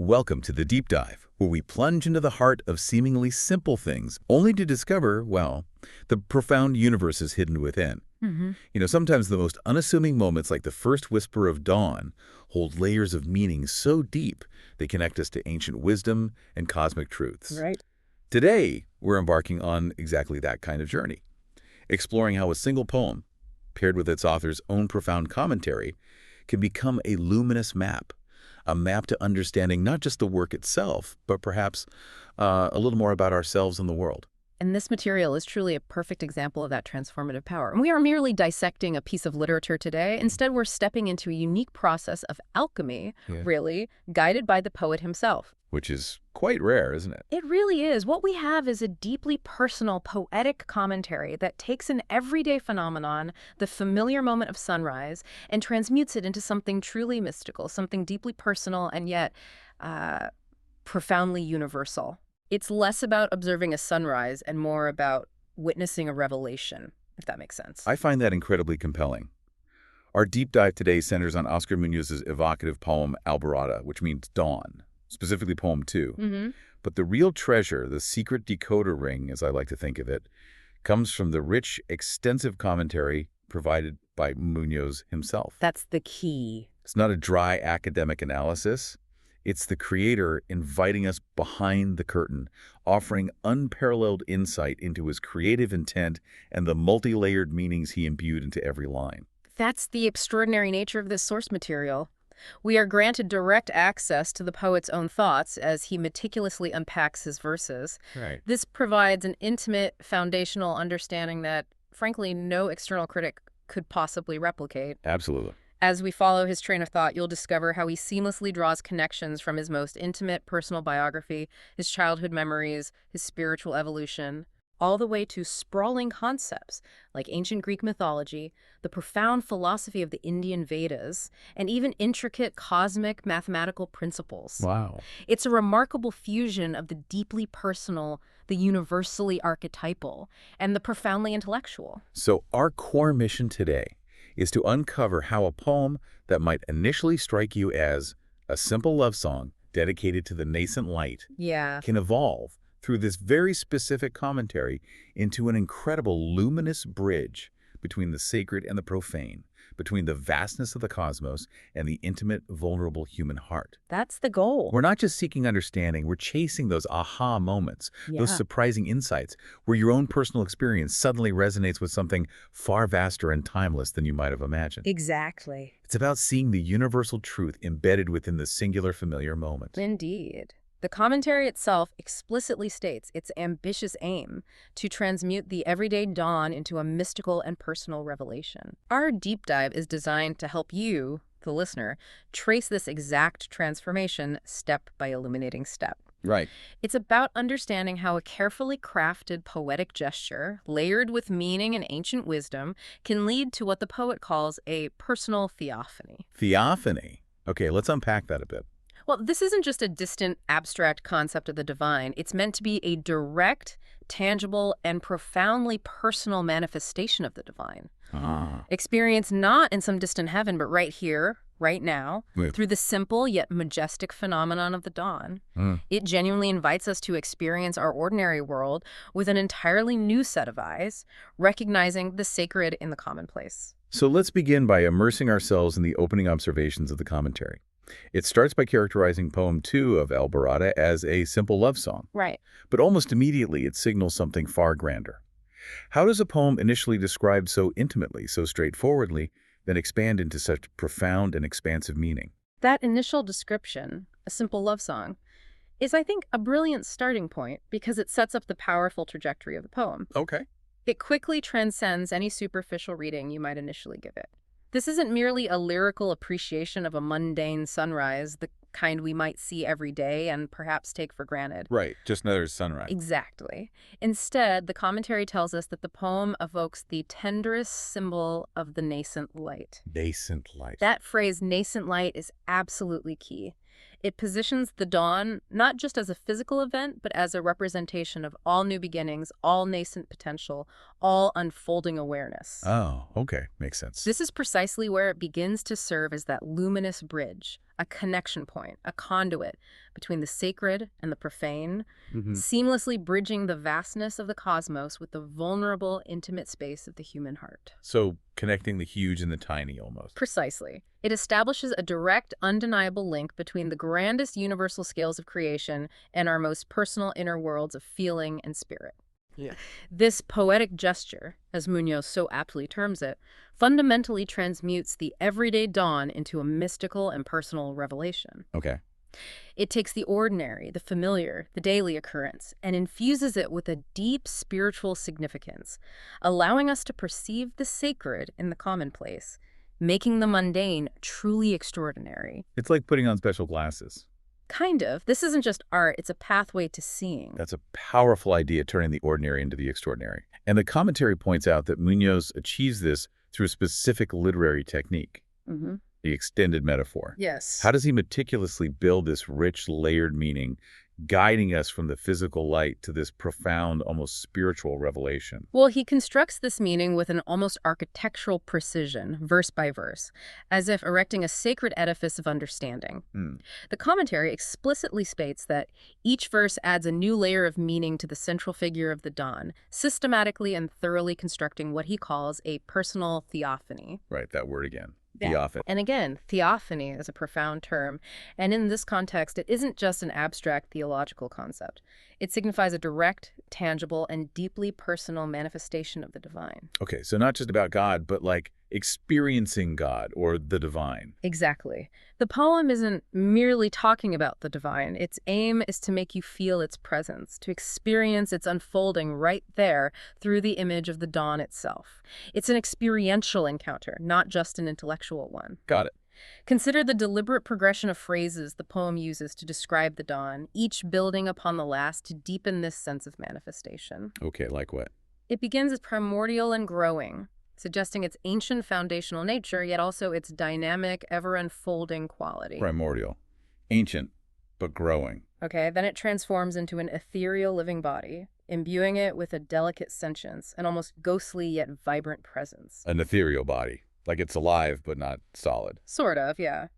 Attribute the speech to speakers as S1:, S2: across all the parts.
S1: Welcome to the Deep Dive, where we plunge into the heart of seemingly simple things, only to discover, well, the profound universes hidden within. Sometimes the most unassuming moments, like the first whisper of dawn, hold layers of meaning so deep they connect us to ancient wisdom and cosmic truths.
S2: Right.
S1: Today, we're embarking on exactly that kind of journey, exploring how a single poem, paired with its author's own profound commentary, can become a luminous map. A map to understanding not just the work itself, but perhaps a little more about ourselves and the world.
S2: And this material is truly a perfect example of that transformative power. And we are merely dissecting a piece of literature today. Instead, we're stepping into a unique process of alchemy, really, guided by the poet himself.
S1: Which is quite rare, isn't it?
S2: It really is. What we have is a deeply personal, poetic commentary that takes an everyday phenomenon, the familiar moment of sunrise, and transmutes it into something truly mystical, something deeply personal and yet profoundly universal. It's less about observing a sunrise and more about witnessing a revelation, if that makes sense.
S1: I find that incredibly compelling. Our deep dive today centers on Oscar Muñoz's evocative poem Alborada, which means dawn, specifically poem 2. But the real treasure, the secret decoder ring, as I like to think of it, comes from the rich, extensive commentary provided by Muñoz himself.
S2: That's the key.
S1: It's not a dry academic analysis. It's the creator inviting us behind the curtain, offering unparalleled insight into his creative intent and the multi-layered meanings he imbued into every line.
S2: That's the extraordinary nature of this source material. We are granted direct access to the poet's own thoughts as he meticulously unpacks his verses.
S1: Right.
S2: This provides an intimate, foundational understanding that, frankly, no external critic could possibly replicate.
S1: Absolutely.
S2: As we follow his train of thought, you'll discover how he seamlessly draws connections from his most intimate personal biography, his childhood memories, his spiritual evolution, all the way to sprawling concepts like ancient Greek mythology, the profound philosophy of the Indian Vedas, and even intricate cosmic mathematical principles.
S1: Wow.
S2: It's a remarkable fusion of the deeply personal, the universally archetypal, and the profoundly intellectual.
S1: So our core mission today is to uncover how a poem that might initially strike you as a simple love song dedicated to the nascent light can evolve through this very specific commentary into an incredible luminous bridge between the sacred and the profane, between the vastness of the cosmos and the intimate, vulnerable human heart.
S2: That's the goal.
S1: We're not just seeking understanding, we're chasing those aha moments, those surprising insights, where your own personal experience suddenly resonates with something far vaster and timeless than you might have imagined.
S2: Exactly.
S1: It's about seeing the universal truth embedded within the singular familiar moment.
S2: Indeed. The commentary itself explicitly states its ambitious aim to transmute the everyday dawn into a mystical and personal revelation. Our deep dive is designed to help you, the listener, trace this exact transformation step by illuminating step.
S1: Right.
S2: It's about understanding how a carefully crafted poetic gesture, layered with meaning and ancient wisdom, can lead to what the poet calls a personal theophany.
S1: Theophany. Okay, let's unpack that a bit.
S2: Well, this isn't just a distant, abstract concept of the divine. It's meant to be a direct, tangible, and profoundly personal manifestation of the divine. Experienced not in some distant heaven, but right here, right now, through the simple yet majestic phenomenon of the dawn. It genuinely invites us to experience our ordinary world with an entirely new set of eyes, recognizing the sacred in the commonplace.
S1: So let's begin by immersing ourselves in the opening observations of the commentary. It starts by characterizing poem 2 of Alborada as a simple love song.
S2: Right.
S1: But almost immediately it signals something far grander. How does a poem initially described so intimately, so straightforwardly, then expand into such profound and expansive meaning?
S2: That initial description, a simple love song, is, I think, a brilliant starting point because it sets up the powerful trajectory of the poem.
S1: Okay.
S2: It quickly transcends any superficial reading you might initially give it. This isn't merely a lyrical appreciation of a mundane sunrise, the kind we might see every day and perhaps take for granted.
S1: Right, just another sunrise.
S2: Exactly. Instead, the commentary tells us that the poem evokes the tenderest symbol of the nascent light.
S1: Nascent light.
S2: That phrase, nascent light, is absolutely key. It positions the dawn not just as a physical event, but as a representation of all new beginnings, all nascent potential, all unfolding awareness.
S1: Oh, okay. Makes sense.
S2: This is precisely where it begins to serve as that luminous bridge, a connection point, a conduit between the sacred and the profane, seamlessly bridging the vastness of the cosmos with the vulnerable, intimate space of the human heart.
S1: So connecting the huge and the tiny almost.
S2: Precisely. It establishes a direct, undeniable link between the grandest universal scales of creation and our most personal inner worlds of feeling and spirit.
S3: Yeah.
S2: This poetic gesture, as Muñoz so aptly terms it, fundamentally transmutes the everyday dawn into a mystical and personal revelation.
S1: Okay.
S2: It takes the ordinary, the familiar, the daily occurrence, and infuses it with a deep spiritual significance, allowing us to perceive the sacred in the commonplace, making the mundane truly extraordinary.
S1: It's like putting on special glasses.
S2: Kind of. This isn't just art, it's a pathway to seeing.
S1: That's a powerful idea, turning the ordinary into the extraordinary. And the commentary points out that Muñoz achieves this through a specific literary technique, the extended metaphor.
S2: Yes.
S1: How does he meticulously build this rich, layered meaning, guiding us from the physical light to this profound, almost spiritual revelation?
S2: Well, he constructs this meaning with an almost architectural precision, verse by verse, as if erecting a sacred edifice of understanding. The commentary explicitly states that each verse adds a new layer of meaning to the central figure of the dawn, systematically and thoroughly constructing what he calls a personal theophany.
S1: Right, that word again.
S2: Yeah.
S1: Theophany.
S2: And again, theophany is a profound term. And in this context, it isn't just an abstract theological concept. It signifies a direct, tangible, and deeply personal manifestation of the divine.
S1: Okay, so not just about God, but like experiencing God or the divine.
S2: Exactly. The poem isn't merely talking about the divine. Its aim is to make you feel its presence, to experience its unfolding right there through the image of the dawn itself. It's an experiential encounter, not just an intellectual one.
S1: Got it.
S2: Consider the deliberate progression of phrases the poem uses to describe the dawn, each building upon the last to deepen this sense of manifestation.
S1: Okay, like what?
S2: It begins as primordial and growing, suggesting its ancient foundational nature, yet also its dynamic, ever-unfolding quality.
S1: Primordial. Ancient, but growing.
S2: Okay, then it transforms into an ethereal living body, imbuing it with a delicate sentience, an almost ghostly yet vibrant presence.
S1: An ethereal body. Like it's alive, but not solid.
S2: Sort of, yeah.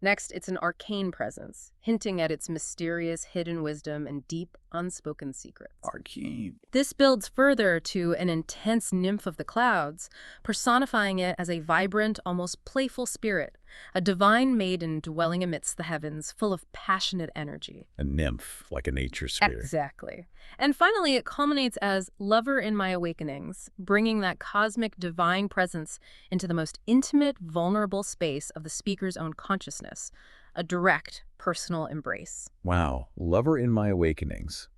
S2: Next, it's an arcane presence, hinting at its mysterious hidden wisdom and deep, unspoken secrets.
S1: Arcane.
S2: This builds further to an intense nymph of the clouds, personifying it as a vibrant, almost playful spirit, a divine maiden dwelling amidst the heavens, full of passionate energy.
S1: A nymph, like a nature spirit.
S2: Exactly. And finally, it culminates as lover in my awakenings, bringing that cosmic divine presence into the most intimate, vulnerable space of the speaker's own consciousness, a direct, personal embrace.
S1: Wow, lover in my awakenings.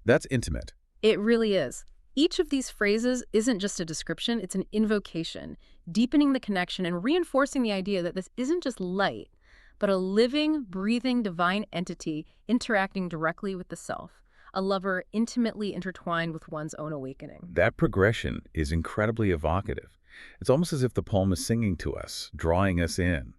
S1: That's intimate.
S2: It really is. Each of these phrases isn't just a description, it's an invocation, deepening the connection and reinforcing the idea that this isn't just light, but a living, breathing divine entity interacting directly with the self, a lover intimately intertwined with one's own awakening.
S1: That progression is incredibly evocative. It's almost as if the poem is singing to us, drawing us in.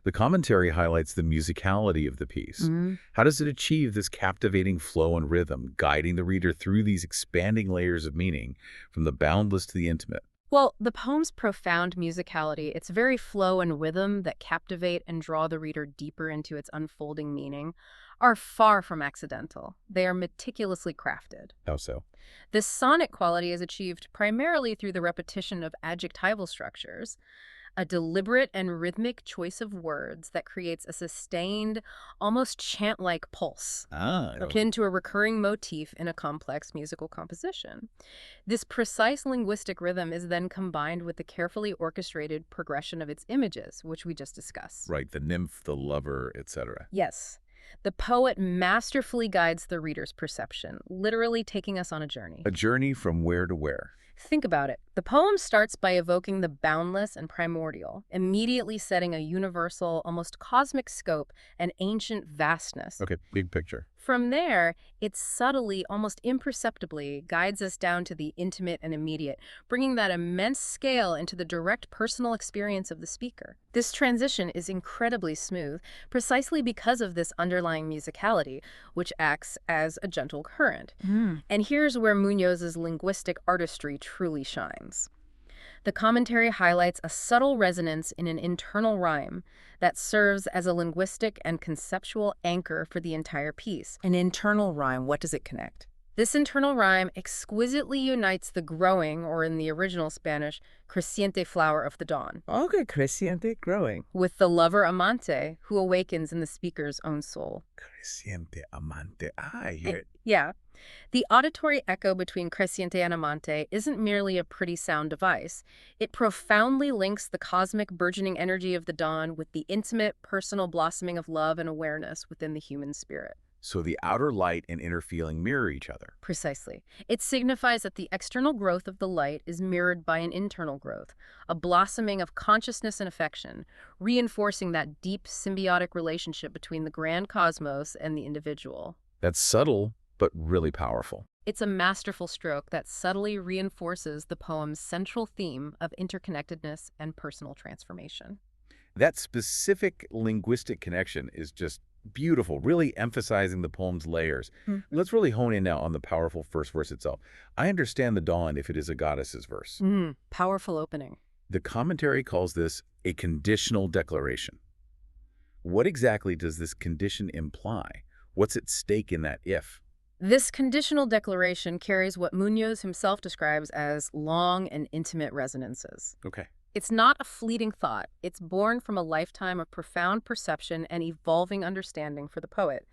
S1: The commentary highlights the musicality of the piece. How does it achieve this captivating flow and rhythm, guiding the reader through these expanding layers of meaning, from the boundless to the intimate?
S2: Well, the poem's profound musicality, its very flow and rhythm that captivate and draw the reader deeper into its unfolding meaning, are far from accidental. They are meticulously crafted.
S1: How so?
S2: This sonic quality is achieved primarily through the repetition of adjectival structures, a deliberate and rhythmic choice of words that creates a sustained, almost chant-like pulse, akin to a recurring motif in a complex musical composition. This precise linguistic rhythm is then combined with the carefully orchestrated progression of its images, which we just discussed.
S1: Right, the nymph, the lover, etc.
S2: Yes. The poet masterfully guides the reader's perception, literally taking us on a journey.
S1: A journey from where to where?
S2: Think about it. The poem starts by evoking the boundless and primordial, immediately setting a universal, almost cosmic scope and ancient vastness.
S1: Okay, big picture.
S2: From there, it subtly, almost imperceptibly, guides us down to the intimate and immediate, bringing that immense scale into the direct personal experience of the speaker. This transition is incredibly smooth, precisely because of this underlying musicality, which acts as a gentle current. And here's where Muñoz's linguistic artistry truly shines. The commentary highlights a subtle resonance in an internal rhyme that serves as a linguistic and conceptual anchor for the entire piece.
S3: An internal rhyme, what does it connect?
S2: This internal rhyme exquisitely unites the growing, or in the original Spanish, creciente flower of the dawn.
S3: Okay, creciente, growing.
S2: With the lover amante who awakens in the speaker's own soul.
S1: Creciente amante. I hear it.
S2: Yeah. The auditory echo between creciente and amante isn't merely a pretty sound device. It profoundly links the cosmic burgeoning energy of the dawn with the intimate, personal blossoming of love and awareness within the human spirit.
S1: So the outer light and inner feeling mirror each other.
S2: Precisely. It signifies that the external growth of the light is mirrored by an internal growth, a blossoming of consciousness and affection, reinforcing that deep symbiotic relationship between the grand cosmos and the individual.
S1: That's subtle, but really powerful.
S2: It's a masterful stroke that subtly reinforces the poem's central theme of interconnectedness and personal transformation.
S1: That specific linguistic connection is just beautiful, really emphasizing the poem's layers. Let's really hone in now on the powerful first verse itself. I understand the dawn if it is a goddess's verse.
S2: Powerful opening.
S1: The commentary calls this a conditional declaration. What exactly does this condition imply? What's at stake in that if?
S2: This conditional declaration carries what Muñoz himself describes as long and intimate resonances.
S1: Okay.
S2: It's not a fleeting thought. It's born from a lifetime of profound perception and evolving understanding for the poet.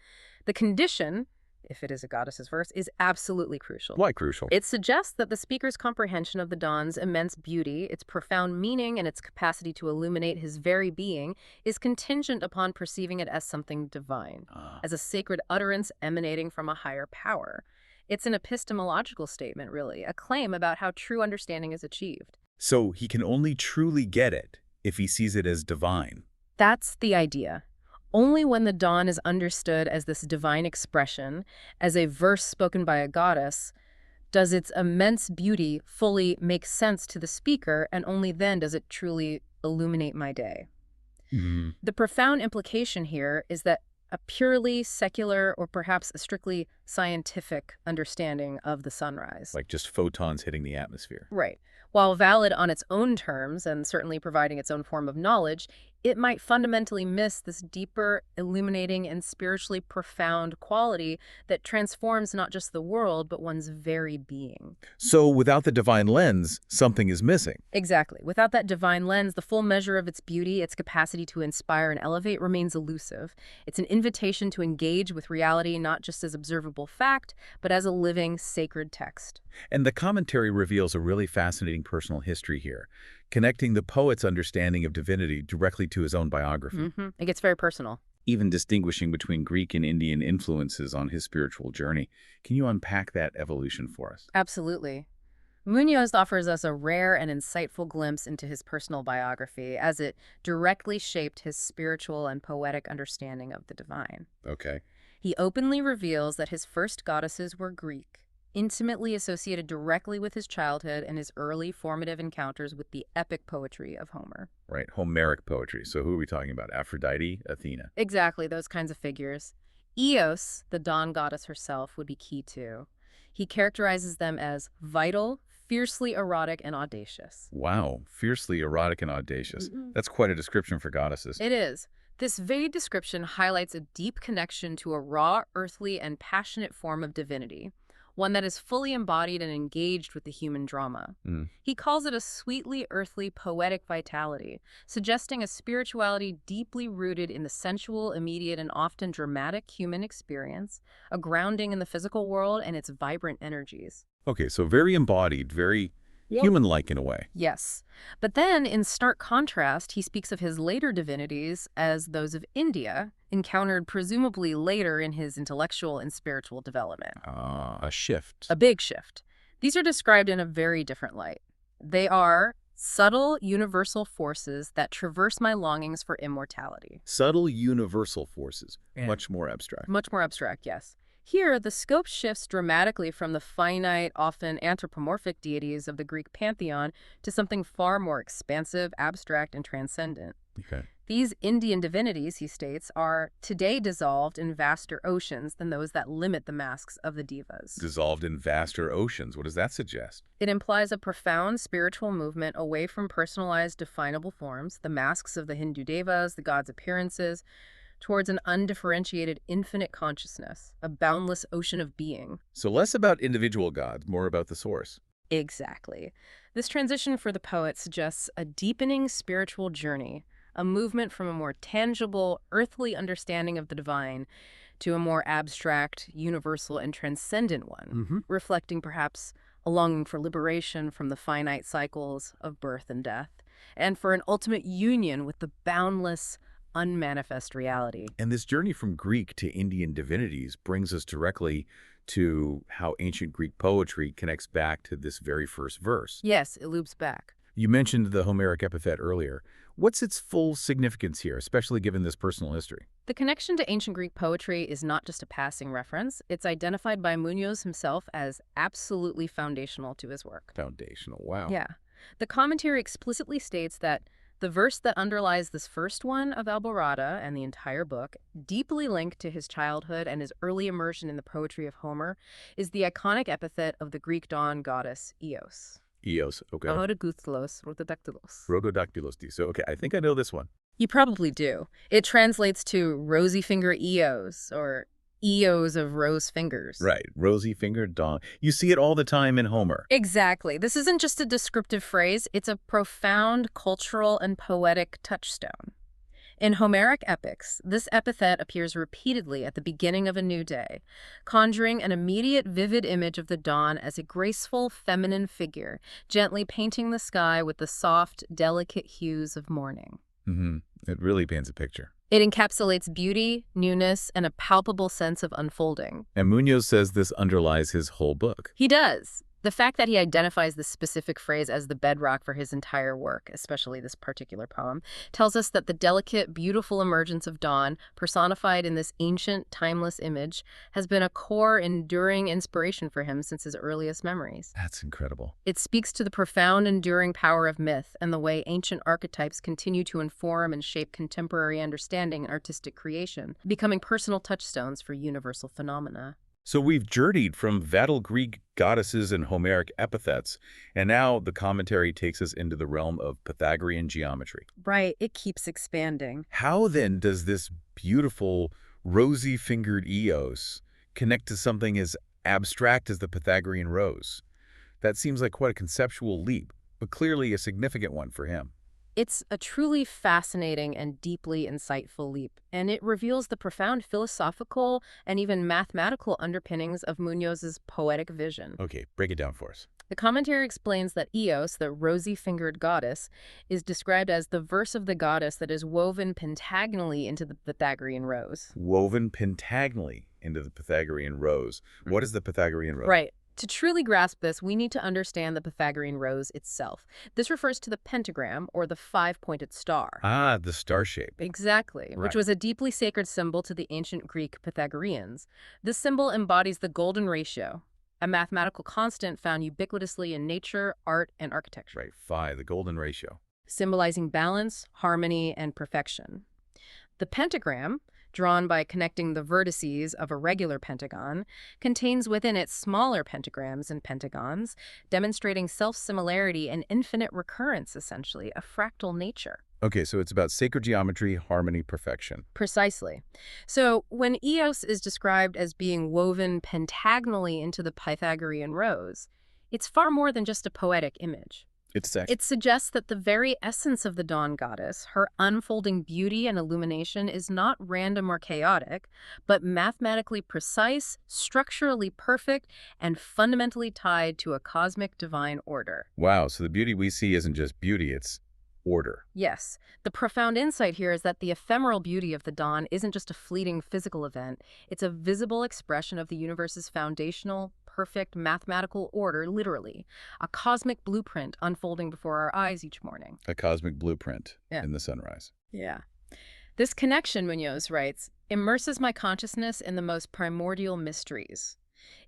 S2: The condition, if it is a goddess's verse, is absolutely crucial.
S1: Why crucial?
S2: It suggests that the speaker's comprehension of the dawn's immense beauty, its profound meaning, and its capacity to illuminate his very being is contingent upon perceiving it as something divine, as a sacred utterance emanating from a higher power. It's an epistemological statement, really, a claim about how true understanding is achieved.
S1: So he can only truly get it if he sees it as divine.
S2: That's the idea. Only when the dawn is understood as this divine expression, as a verse spoken by a goddess, does its immense beauty fully make sense to the speaker, and only then does it truly illuminate my day. The profound implication here is that a purely secular or perhaps a strictly scientific understanding of the sunrise.
S1: Like just photons hitting the atmosphere.
S2: Right. While valid on its own terms and certainly providing its own form of knowledge, it might fundamentally miss this deeper, illuminating, and spiritually profound quality that transforms not just the world, but one's very being.
S1: So without the divine lens, something is missing.
S2: Exactly. Without that divine lens, the full measure of its beauty, its capacity to inspire and elevate remains elusive. It's an invitation to engage with reality not just as observable fact, but as a living, sacred text.
S1: And the commentary reveals a really fascinating personal history here, connecting the poet's understanding of divinity directly to his own biography.
S2: It gets very personal.
S1: Even distinguishing between Greek and Indian influences on his spiritual journey. Can you unpack that evolution for us?
S2: Absolutely. Muñoz offers us a rare and insightful glimpse into his personal biography as it directly shaped his spiritual and poetic understanding of the divine.
S1: Okay.
S2: He openly reveals that his first goddesses were Greek, intimately associated directly with his childhood and his early formative encounters with the epic poetry of Homer.
S1: Right, Homeric poetry. So who are we talking about? Aphrodite, Athena?
S2: Exactly, those kinds of figures. Eos, the dawn goddess herself, would be key too. He characterizes them as vital, fiercely erotic, and audacious.
S1: Wow, fiercely erotic and audacious. That's quite a description for goddesses.
S2: It is. This vague description highlights a deep connection to a raw, earthly, and passionate form of divinity, one that is fully embodied and engaged with the human drama. He calls it a sweetly earthly, poetic vitality, suggesting a spirituality deeply rooted in the sensual, immediate, and often dramatic human experience, a grounding in the physical world and its vibrant energies.
S1: Okay, so very embodied, very human-like in a way.
S2: Yes. But then, in stark contrast, he speaks of his later divinities as those of India, encountered presumably later in his intellectual and spiritual development.
S1: A shift.
S2: A big shift. These are described in a very different light. They are subtle, universal forces that traverse my longings for immortality.
S1: Subtle, universal forces. Much more abstract.
S2: Much more abstract, yes. Here, the scope shifts dramatically from the finite, often anthropomorphic deities of the Greek pantheon to something far more expansive, abstract, and transcendent.
S1: Okay.
S2: These Indian divinities, he states, are today dissolved in vaster oceans than those that limit the masks of the devas.
S1: Dissolved in vaster oceans. What does that suggest?
S2: It implies a profound spiritual movement away from personalized, definable forms, the masks of the Hindu devas, the gods' appearances, towards an undifferentiated infinite consciousness, a boundless ocean of being.
S1: So less about individual gods, more about the source.
S2: Exactly. This transition for the poet suggests a deepening spiritual journey, a movement from a more tangible, earthly understanding of the divine to a more abstract, universal, and transcendent one, reflecting perhaps a longing for liberation from the finite cycles of birth and death, and for an ultimate union with the boundless, unmanifest reality.
S1: And this journey from Greek to Indian divinities brings us directly to how ancient Greek poetry connects back to this very first verse.
S2: Yes, it loops back.
S1: You mentioned the Homeric epithet earlier. What's its full significance here, especially given this personal history?
S2: The connection to ancient Greek poetry is not just a passing reference. It's identified by Muñoz himself as absolutely foundational to his work.
S1: Foundational, wow.
S2: Yeah. The commentary explicitly states that the verse that underlies this first one of Alborada and the entire book, deeply linked to his childhood and his early immersion in the poetry of Homer, is the iconic epithet of the Greek dawn goddess Eos.
S1: Eos, okay.
S2: Rhododactylos.
S1: So, okay, I think I know this one.
S2: You probably do. It translates to rosy finger Eos, or Eos of rose fingers.
S1: Right, rosy-fingered dawn. You see it all the time in Homer.
S2: Exactly. This isn't just a descriptive phrase. It's a profound cultural and poetic touchstone. In Homeric epics, this epithet appears repeatedly at the beginning of a new day, conjuring an immediate vivid image of the dawn as a graceful, feminine figure, gently painting the sky with the soft, delicate hues of morning.
S1: It really paints a picture.
S2: It encapsulates beauty, newness, and a palpable sense of unfolding.
S1: And Muñoz says this underlies his whole book.
S2: He does. The fact that he identifies this specific phrase as the bedrock for his entire work, especially this particular poem, tells us that the delicate, beautiful emergence of dawn, personified in this ancient, timeless image, has been a core, enduring inspiration for him since his earliest memories.
S1: That's incredible.
S2: It speaks to the profound, enduring power of myth and the way ancient archetypes continue to inform and shape contemporary understanding and artistic creation, becoming personal touchstones for universal phenomena.
S1: So we've journeyed from Vadal Greek goddesses and Homeric epithets, and now the commentary takes us into the realm of Pythagorean geometry.
S2: Right, it keeps expanding.
S1: How then does this beautiful, rosy-fingered Eos connect to something as abstract as the Pythagorean rose? That seems like quite a conceptual leap, but clearly a significant one for him.
S2: It's a truly fascinating and deeply insightful leap, and it reveals the profound philosophical and even mathematical underpinnings of Muñoz's poetic vision.
S1: Okay, break it down for us.
S2: The commentary explains that Eos, the rosy-fingered goddess, is described as the verse of the goddess that is woven pentagonally into the Pythagorean rose.
S1: Woven pentagonally into the Pythagorean rose. What is the Pythagorean rose?
S2: Right. To truly grasp this, we need to understand the Pythagorean rose itself. This refers to the pentagram, or the five-pointed star.
S1: Ah, the star shape.
S2: Exactly,
S1: Right.
S2: which was a deeply sacred symbol to the ancient Greek Pythagoreans. This symbol embodies the golden ratio, a mathematical constant found ubiquitously in nature, art, and architecture.
S1: Right, phi, the golden ratio.
S2: Symbolizing balance, harmony, and perfection. The pentagram, drawn by connecting the vertices of a regular pentagon, contains within it smaller pentagrams and pentagons, demonstrating self-similarity and infinite recurrence, essentially, a fractal nature.
S1: Okay, so it's about sacred geometry, harmony, perfection.
S2: Precisely. So when Eos is described as being woven pentagonally into the Pythagorean rose, it's far more than just a poetic image. It suggests that the very essence of the dawn goddess, her unfolding beauty and illumination, is not random or chaotic, but mathematically precise, structurally perfect, and fundamentally tied to a cosmic divine order.
S1: Wow, so the beauty we see isn't just beauty, it's order.
S2: Yes. The profound insight here is that the ephemeral beauty of the dawn isn't just a fleeting physical event. It's a visible expression of the universe's foundational, perfect mathematical order, literally. A cosmic blueprint unfolding before our eyes each morning.
S1: A cosmic blueprint
S2: Yeah.
S1: in the sunrise.
S2: Yeah. This connection, Muñoz writes, immerses my consciousness in the most primordial mysteries.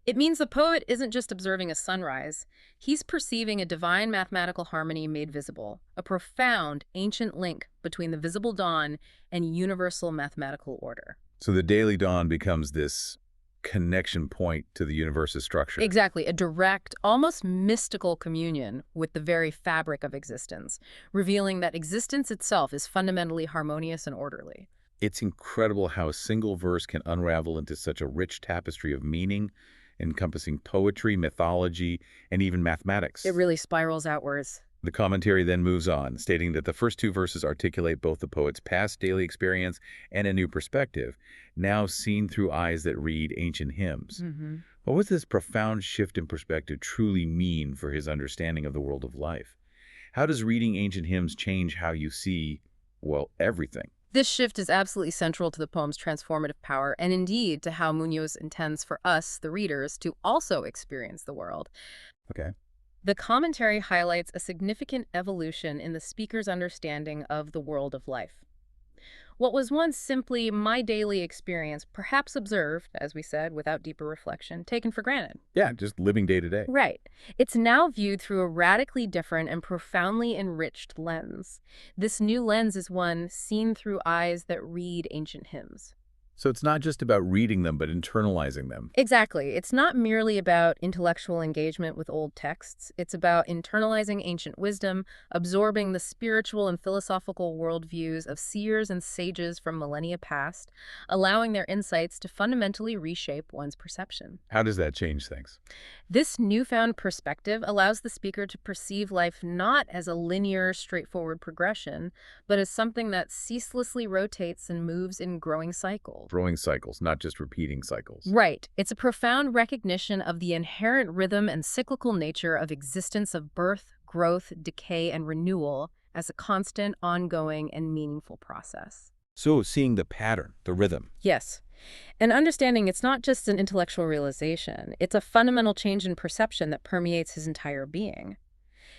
S2: It means the poet isn't just observing a sunrise. He's perceiving a divine mathematical harmony made visible, a profound, ancient link between the visible dawn and universal mathematical order.
S1: So the daily dawn becomes this connection point to the universe's structure.
S2: Exactly, a direct, almost mystical communion with the very fabric of existence, revealing that existence itself is fundamentally harmonious and orderly.
S1: It's incredible how a single verse can unravel into such a rich tapestry of meaning, encompassing poetry, mythology, and even mathematics.
S2: It really spirals outwards.
S1: The commentary then moves on, stating that the first two verses articulate both the poet's past daily experience and a new perspective, now seen through eyes that read ancient hymns. What does this profound shift in perspective truly mean for his understanding of the world of life? How does reading ancient hymns change how you see, well, everything?
S2: This shift is absolutely central to the poem's transformative power, and indeed to how Muñoz intends for us, the readers, to also experience the world.
S1: Okay.
S2: The commentary highlights a significant evolution in the speaker's understanding of the world of life. What was once simply my daily experience, perhaps observed, as we said, without deeper reflection, taken for granted.
S1: Yeah, just living day to day.
S2: Right. It's now viewed through a radically different and profoundly enriched lens. This new lens is one seen through eyes that read ancient hymns.
S1: So it's not just about reading them, but internalizing them.
S2: Exactly. It's not merely about intellectual engagement with old texts. It's about internalizing ancient wisdom, absorbing the spiritual and philosophical worldviews of seers and sages from millennia past, allowing their insights to fundamentally reshape one's perception.
S1: How does that change things?
S2: This newfound perspective allows the speaker to perceive life not as a linear, straightforward progression, but as something that ceaselessly rotates and moves in growing cycles.
S1: Growing cycles, not just repeating cycles.
S2: Right. It's a profound recognition of the inherent rhythm and cyclical nature of existence, of birth, growth, decay, and renewal as a constant, ongoing, and meaningful process.
S1: So seeing the pattern, the rhythm.
S2: Yes. And understanding it's not just an intellectual realization, it's a fundamental change in perception that permeates his entire being.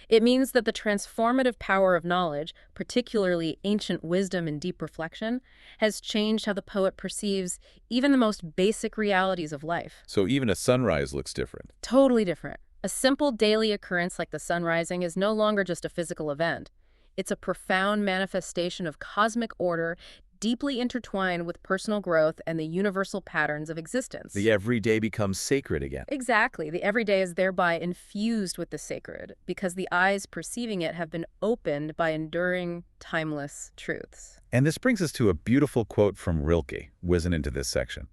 S2: It means that the transformative power of knowledge, particularly ancient wisdom and deep reflection, has changed how the poet perceives even the most basic realities of life.
S1: So even a sunrise looks different.
S2: Totally different. A simple daily occurrence like the sun rising is no longer just a physical event. It's a profound manifestation of cosmic order, deeply intertwined with personal growth and the universal patterns of existence.
S1: The everyday becomes sacred again.
S2: Exactly. The everyday is thereby infused with the sacred because the eyes perceiving it have been opened by enduring, timeless truths.
S1: And this brings us to a beautiful quote from Rilke, whizzing into this section.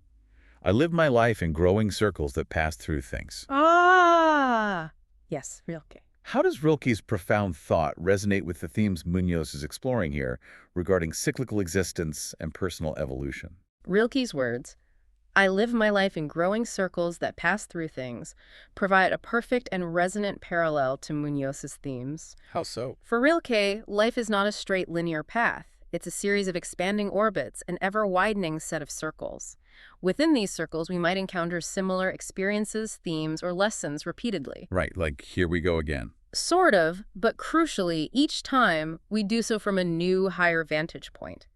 S1: I live my life in growing circles that pass through things.
S2: Ah! Yes, Rilke.
S1: How does Rilke's profound thought resonate with the themes Muñoz is exploring here regarding cyclical existence and personal evolution?
S2: Rilke's words, I live my life in growing circles that pass through things, provide a perfect and resonant parallel to Muñoz's themes.
S1: How so?
S2: For Rilke, life is not a straight linear path. It's a series of expanding orbits, an ever-widening set of circles. Within these circles, we might encounter similar experiences, themes, or lessons repeatedly.
S1: Right, like here we go again.
S2: Sort of, but crucially, each time we do so from a new, higher vantage point.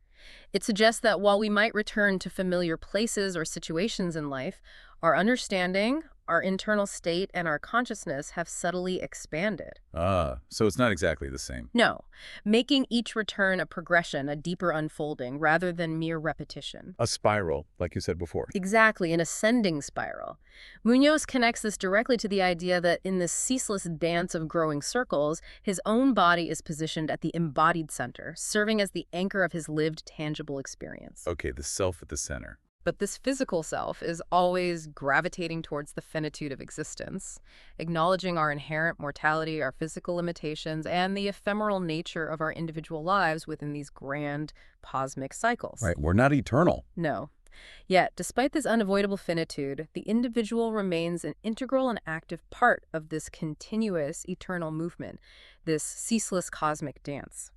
S2: It suggests that while we might return to familiar places or situations in life, our understanding, our internal state, and our consciousness have subtly expanded.
S1: So it's not exactly the same.
S2: No, making each return a progression, a deeper unfolding, rather than mere repetition.
S1: A spiral, like you said before.
S2: Exactly, an ascending spiral. Muñoz connects this directly to the idea that in this ceaseless dance of growing circles, his own body is positioned at the embodied center, serving as the anchor of his lived, tangible experience.
S1: Okay, the self at the center.
S2: But this physical self is always gravitating towards the finitude of existence, acknowledging our inherent mortality, our physical limitations, and the ephemeral nature of our individual lives within these grand cosmic cycles.
S1: Right, we're not eternal.
S2: No. Yet, despite this unavoidable finitude, the individual remains an integral and active part of this continuous, eternal movement, this ceaseless cosmic dance.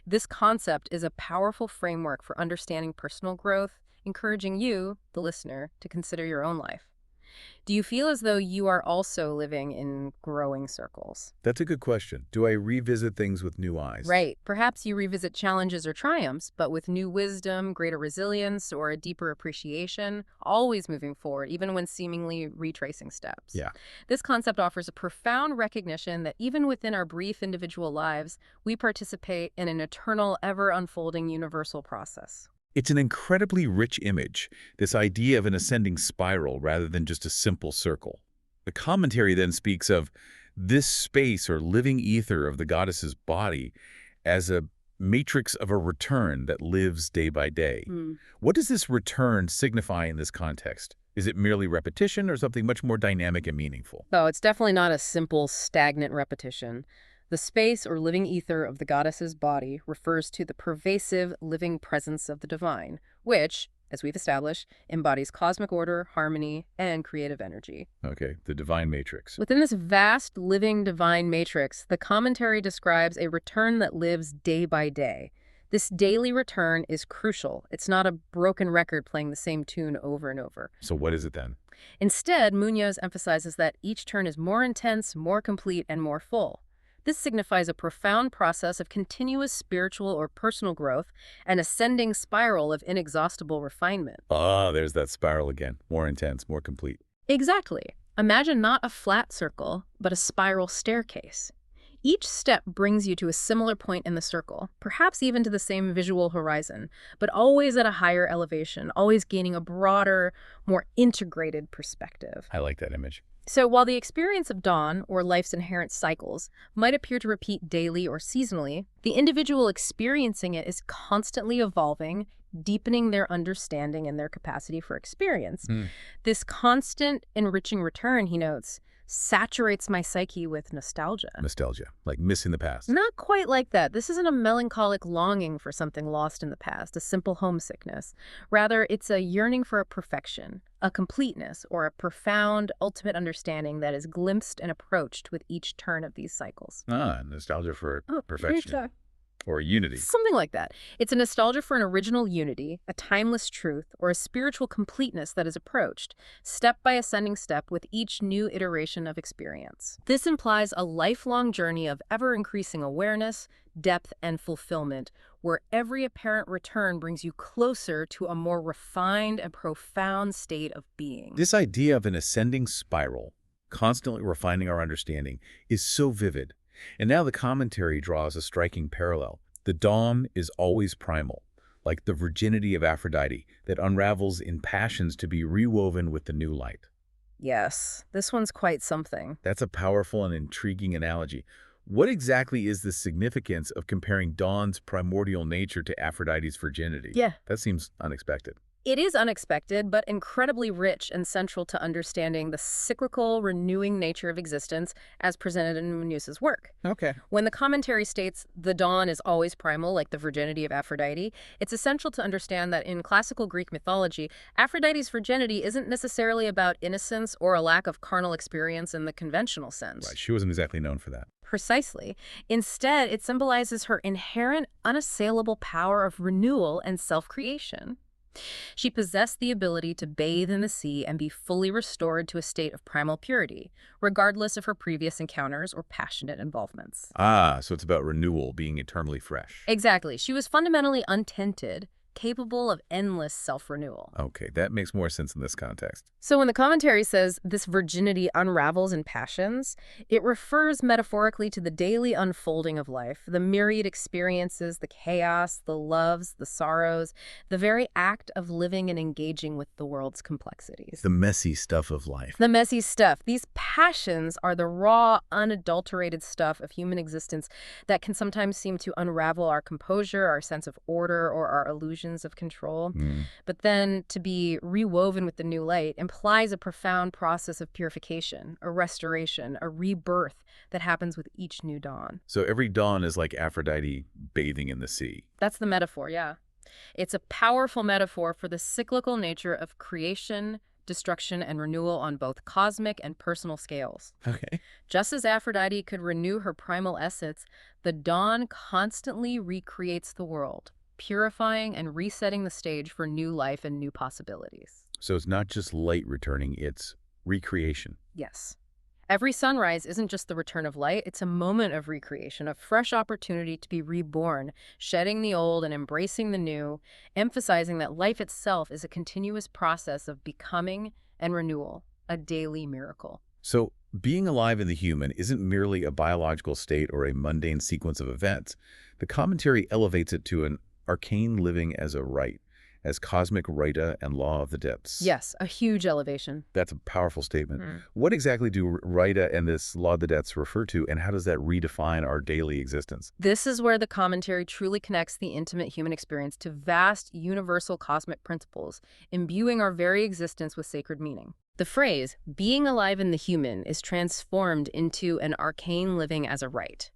S2: This concept is a powerful framework for understanding personal growth, encouraging you, the listener, to consider your own life. Do you feel as though you are also living in growing circles?
S1: That's a good question. Do I revisit things with new eyes?
S2: Right. Perhaps you revisit challenges or triumphs, but with new wisdom, greater resilience, or a deeper appreciation, always moving forward, even when seemingly retracing steps.
S1: Yeah.
S2: This concept offers a profound recognition that even within our brief individual lives, we participate in an eternal, ever-unfolding universal process.
S1: It's an incredibly rich image, this idea of an ascending spiral rather than just a simple circle. The commentary then speaks of this space or living ether of the goddess's body as a matrix of a return that lives day by day. What does this return signify in this context? Is it merely repetition or something much more dynamic and meaningful?
S2: Oh, it's definitely not a simple, stagnant repetition. The space or living ether of the goddess's body refers to the pervasive living presence of the divine, which, as we've established, embodies cosmic order, harmony, and creative energy.
S1: Okay, the divine matrix.
S2: Within this vast living divine matrix, the commentary describes a return that lives day by day. This daily return is crucial. It's not a broken record playing the same tune over and over.
S1: So what is it then?
S2: Instead, Muñoz emphasizes that each turn is more intense, more complete, and more full. This signifies a profound process of continuous spiritual or personal growth, an ascending spiral of inexhaustible refinement.
S1: Ah, there's that spiral again. More intense, more complete.
S2: Exactly. Imagine not a flat circle, but a spiral staircase. Each step brings you to a similar point in the circle, perhaps even to the same visual horizon, but always at a higher elevation, always gaining a broader, more integrated perspective.
S1: I like that image.
S2: So while the experience of dawn, or life's inherent cycles, might appear to repeat daily or seasonally, the individual experiencing it is constantly evolving, deepening their understanding and their capacity for experience. This constant, enriching return, he notes, saturates my psyche with nostalgia.
S1: Nostalgia, like missing the past.
S2: Not quite like that. This isn't a melancholic longing for something lost in the past, a simple homesickness. Rather, it's a yearning for a perfection, a completeness, or a profound, ultimate understanding that is glimpsed and approached with each turn of these cycles.
S1: Ah, nostalgia for perfection.
S2: Exactly.
S1: Or unity.
S2: Something like that. It's a nostalgia for an original unity, a timeless truth, or a spiritual completeness that is approached, step by ascending step with each new iteration of experience. This implies a lifelong journey of ever-increasing awareness, depth, and fulfillment, where every apparent return brings you closer to a more refined and profound state of being.
S1: This idea of an ascending spiral, constantly refining our understanding, is so vivid. And now the commentary draws a striking parallel. The dawn is always primal, like the virginity of Aphrodite that unravels in passions to be rewoven with the new light.
S2: Yes, this one's quite something.
S1: That's a powerful and intriguing analogy. What exactly is the significance of comparing dawn's primordial nature to Aphrodite's virginity?
S2: Yeah.
S1: That seems unexpected.
S2: It is unexpected, but incredibly rich and central to understanding the cyclical, renewing nature of existence as presented in Muñoz's work.
S1: Okay.
S2: When the commentary states the dawn is always primal, like the virginity of Aphrodite, it's essential to understand that in classical Greek mythology, Aphrodite's virginity isn't necessarily about innocence or a lack of carnal experience in the conventional sense.
S1: Right, she wasn't exactly known for that.
S2: Precisely. Instead, it symbolizes her inherent, unassailable power of renewal and self-creation. She possessed the ability to bathe in the sea and be fully restored to a state of primal purity, regardless of her previous encounters or passionate involvements.
S1: Ah, so it's about renewal, being eternally fresh.
S2: Exactly. She was fundamentally untinted, capable of endless self-renewal.
S1: Okay, that makes more sense in this context.
S2: So when the commentary says this virginity unravels in passions, it refers metaphorically to the daily unfolding of life, the myriad experiences, the chaos, the loves, the sorrows, the very act of living and engaging with the world's complexities.
S1: The messy stuff of life.
S2: The messy stuff. These passions are the raw, unadulterated stuff of human existence that can sometimes seem to unravel our composure, our sense of order, or our illusions of control. But then to be rewoven with the new light implies a profound process of purification, a restoration, a rebirth that happens with each new dawn.
S1: So every dawn is like Aphrodite bathing in the sea.
S2: That's the metaphor, yeah. It's a powerful metaphor for the cyclical nature of creation, destruction, and renewal on both cosmic and personal scales.
S1: Okay.
S2: Just as Aphrodite could renew her primal essence, the dawn constantly recreates the world, purifying and resetting the stage for new life and new possibilities.
S1: So it's not just light returning, it's Recreation.
S2: Yes. Every sunrise isn't just the return of light, it's a moment of recreation, a fresh opportunity to be reborn, shedding the old and embracing the new, emphasizing that life itself is a continuous process of becoming and renewal, a daily miracle.
S1: So, being alive in the human isn't merely a biological state or a mundane sequence of events. The commentary elevates it to an arcane living as a rite, as cosmic rita and law of the depths.
S2: Yes, a huge elevation.
S1: That's a powerful statement. What exactly do rita and this law of the depths refer to, and how does that redefine our daily existence?
S2: This is where the commentary truly connects the intimate human experience to vast, universal cosmic principles, imbuing our very existence with sacred meaning. The phrase, being alive in the human, is transformed into an arcane living as a rite,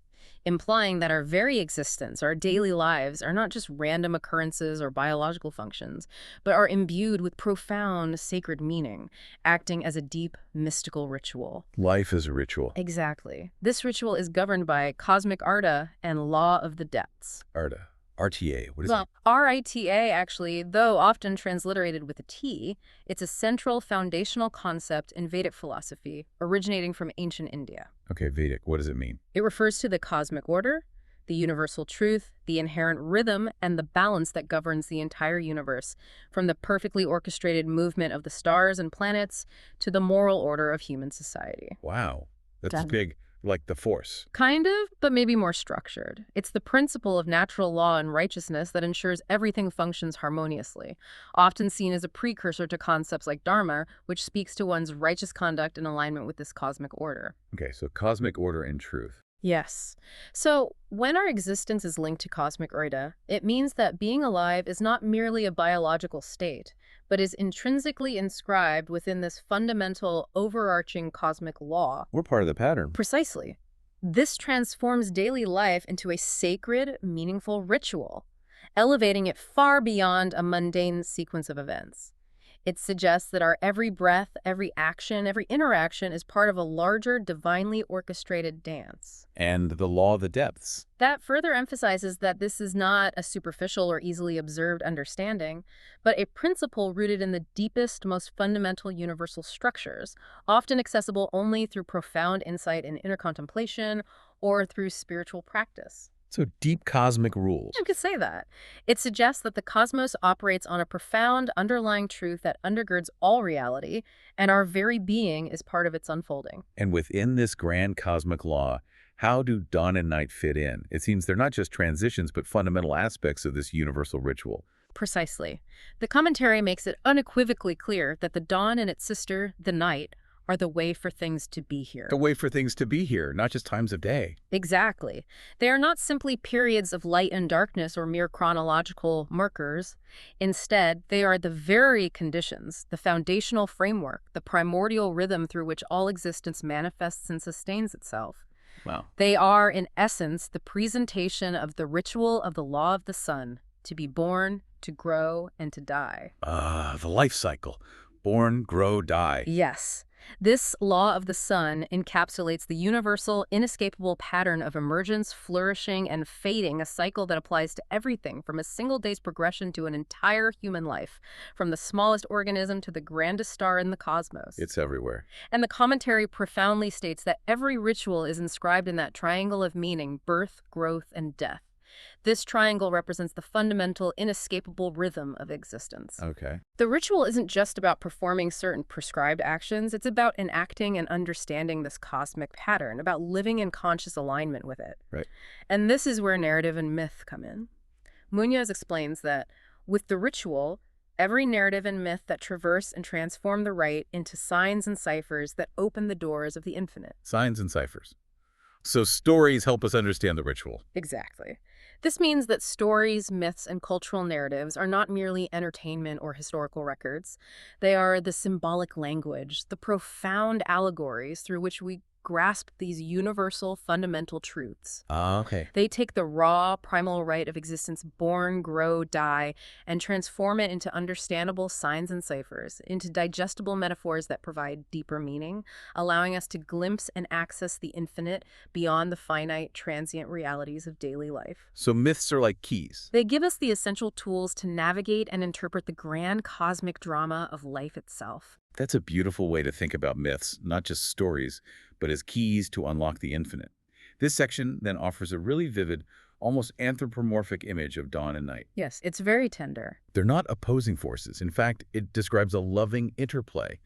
S2: implying that our very existence, our daily lives, are not just random occurrences or biological functions, but are imbued with profound sacred meaning, acting as a deep mystical ritual.
S1: Life is a ritual.
S2: Exactly. This ritual is governed by cosmic arta and law of the depths.
S1: Arta. RTA. What is
S2: Well,
S1: it?
S2: R-I-T-A, actually, though often transliterated with a T, it's a central foundational concept in Vedic philosophy, originating from ancient India.
S1: Okay, Vedic. What does it mean?
S2: It refers to the cosmic order, the universal truth, the inherent rhythm, and the balance that governs the entire universe, from the perfectly orchestrated movement of the stars and planets to the moral order of human society.
S1: Wow. That's
S2: Done.
S1: big. Like the Force.
S2: Kind of, but maybe more structured. It's the principle of natural law and righteousness that ensures everything functions harmoniously, often seen as a precursor to concepts like dharma, which speaks to one's righteous conduct in alignment with this cosmic order.
S1: Okay, so cosmic order and truth.
S2: Yes. So, when our existence is linked to cosmic order, it means that being alive is not merely a biological state, but is intrinsically inscribed within this fundamental, overarching cosmic law.
S1: We're part of the pattern.
S2: Precisely. This transforms daily life into a sacred, meaningful ritual, elevating it far beyond a mundane sequence of events. It suggests that our every breath, every action, every interaction is part of a larger, divinely orchestrated dance.
S1: And the law of the depths.
S2: That further emphasizes that this is not a superficial or easily observed understanding, but a principle rooted in the deepest, most fundamental universal structures, often accessible only through profound insight and inner contemplation or through spiritual practice.
S1: So deep cosmic rules.
S2: You could say that. It suggests that the cosmos operates on a profound underlying truth that undergirds all reality, and our very being is part of its unfolding.
S1: And within this grand cosmic law, how do dawn and night fit in? It seems they're not just transitions, but fundamental aspects of this universal ritual.
S2: Precisely. The commentary makes it unequivocally clear that the dawn and its sister, the night, are the way for things to be here.
S1: The way for things to be here, not just times of day.
S2: Exactly. They are not simply periods of light and darkness or mere chronological markers. Instead, they are the very conditions, the foundational framework, the primordial rhythm through which all existence manifests and sustains itself.
S1: Wow.
S2: They are, in essence, the presentation of the ritual of the law of the sun, to be born, to grow, and to die.
S1: The life cycle. Born, grow, die.
S2: Yes. This law of the sun encapsulates the universal, inescapable pattern of emergence, flourishing, and fading, a cycle that applies to everything from a single day's progression to an entire human life, from the smallest organism to the grandest star in the cosmos.
S1: It's everywhere.
S2: And the commentary profoundly states that every ritual is inscribed in that triangle of meaning: birth, growth, and death. This triangle represents the fundamental, inescapable rhythm of existence.
S1: Okay.
S2: The ritual isn't just about performing certain prescribed actions, it's about enacting and understanding this cosmic pattern, about living in conscious alignment with it.
S1: Right.
S2: And this is where narrative and myth come in. Muñoz explains that with the ritual, every narrative and myth that traverse and transform the rite into signs and ciphers that open the doors of the infinite.
S1: Signs and ciphers. So stories help us understand the ritual.
S2: Exactly. This means that stories, myths, and cultural narratives are not merely entertainment or historical records. They are the symbolic language, the profound allegories through which we grasp these universal fundamental truths.
S1: Okay.
S2: They take the raw, primal right of existence, born, grow, die, and transform it into understandable signs and ciphers, into digestible metaphors that provide deeper meaning, allowing us to glimpse and access the infinite beyond the finite, transient realities of daily life.
S1: So myths are like keys.
S2: They give us the essential tools to navigate and interpret the grand cosmic drama of life itself.
S1: That's a beautiful way to think about myths, not just stories, but as keys to unlock the infinite. This section then offers a really vivid, almost anthropomorphic image of dawn and night.
S2: Yes, it's very tender.
S1: They're not opposing forces. In fact, it describes a loving interplay.